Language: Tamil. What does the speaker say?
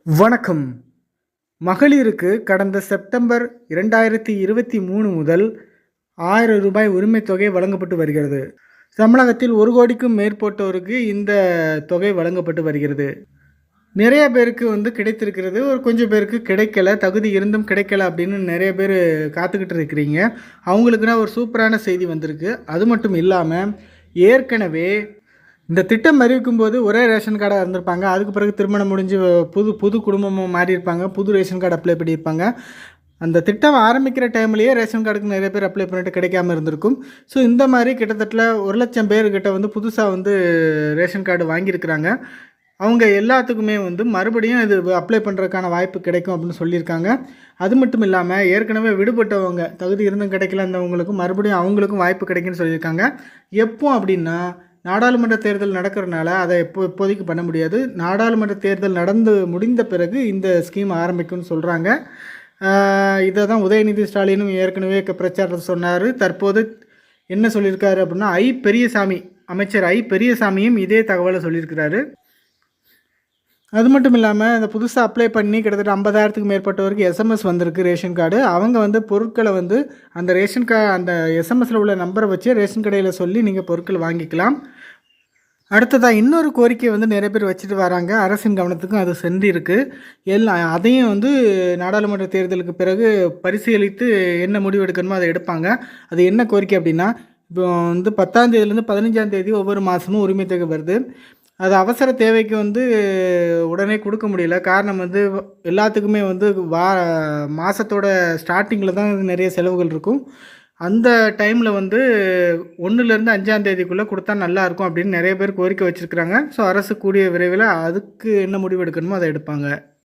வணக்கம். மகளிருக்கு கடந்த செப்டம்பர் 2023 முதல் ரூ. 1000 உரிமைத் தொகை வழங்கப்பட்டு வருகிறது. தமிழகத்தில் 1 கோடிக்கும் மேற்பட்டோருக்கு இந்த தொகை வழங்கப்பட்டு வருகிறது. நிறைய பேருக்கு கிடைத்திருக்கிறது. ஒரு கொஞ்சம் பேருக்கு கிடைக்கல. தகுதி இருந்தும் கிடைக்கல அப்படின்னு நிறைய பேர் காத்துக்கிட்டு இருக்கிறீங்க. அவங்களுக்குன்னா ஒரு சூப்பரான செய்தி வந்திருக்கு. அது மட்டும் இல்லாமல் ஏற்கனவே இந்த திட்டம் அறிவிக்கும்போது ஒரே ரேஷன் கார்டாக இருந்திருப்பாங்க. அதுக்கு பிறகு திருமணம் முடிஞ்சு புது குடும்பமாக மாறியிருப்பாங்க. புது ரேஷன் கார்டு அப்ளை பண்ணியிருப்பாங்க. அந்த திட்டம் ஆரம்பிக்கிற டைம்லேயே ரேஷன் கார்டுக்கு நிறைய பேர் அப்ளை பண்ணிட்டு கிடைக்காம இருந்திருக்கும். ஸோ இந்த மாதிரி கிட்டத்தட்ட 1,00,000 பேர்கிட்ட புதுசாக ரேஷன் கார்டு வாங்கியிருக்கிறாங்க. அவங்க எல்லாத்துக்குமே மறுபடியும் இது அப்ளை பண்ணுறதுக்கான வாய்ப்பு கிடைக்கும் அப்படின்னு சொல்லியிருக்காங்க. அது மட்டும் இல்லாமல் ஏற்கனவே விடுபட்டவங்க தகுதி இருந்தும் கிடைக்கல இருந்தவங்களுக்கும் மறுபடியும் அவங்களுக்கும் வாய்ப்பு கிடைக்குன்னு சொல்லியிருக்காங்க. எப்போ அப்படின்னா நாடாளுமன்ற தேர்தல் நடக்கிறனால அதை இப்போதைக்கு பண்ண முடியாது. நாடாளுமன்ற தேர்தல் நடந்து முடிந்த பிறகு இந்த ஸ்கீம் ஆரம்பிக்கும்னு சொல்கிறாங்க. இதை தான் உதயநிதி ஸ்டாலினும் ஏற்கனவே பிரச்சாரத்தை சொன்னார். தற்போது என்ன சொல்லியிருக்காரு அப்படின்னா அமைச்சர் பெரியசாமியும் இதே தகவலை சொல்லியிருக்கிறாரு. அது மட்டும் இல்லாமல் இந்த புதுசாக அப்ளை பண்ணி கிட்டத்தட்ட 50,000க்கு மேற்பட்டவருக்கு எஸ்எம்எஸ் வந்திருக்கு ரேஷன் கார்டு. அவங்க பொருட்களை அந்த அந்த எஸ்எம்எஸில் உள்ள நம்பரை வச்சு ரேஷன் கடையில் சொல்லி நீங்கள் பொருட்கள் வாங்கிக்கலாம். அடுத்ததாக இன்னொரு கோரிக்கை நிறைய பேர் வச்சுட்டு வராங்க. அரசின் கவனத்துக்கும் அது சென்றிருக்கு. அதையும் நாடாளுமன்ற தேர்தலுக்கு பிறகு பரிசீலித்து என்ன முடிவு எடுக்கணுமோ அதை எடுப்பாங்க. அது என்ன கோரிக்கை அப்படின்னா, இப்போ 10ஆம் தேதியிலேருந்து 15ஆம் தேதி ஒவ்வொரு மாதமும் உரிமை தொகை வருது. அது அவசர தேவைக்கு உடனே கொடுக்க முடியல. காரணம் எல்லாத்துக்குமே மாதத்தோட ஸ்டார்டிங்கில் தான் நிறைய செலவுகள் இருக்கும். அந்த டைமில் 1லேருந்து 5ஆம் தேதிக்குள்ளே கொடுத்தா நல்லாயிருக்கும் அப்படின்னு நிறைய பேர் கோரிக்கை வச்சுருக்குறாங்க. ஸோ அரசு கூடிய விரைவில் அதுக்கு என்ன முடிவு எடுக்கணுமோ அதை எடுப்பாங்க.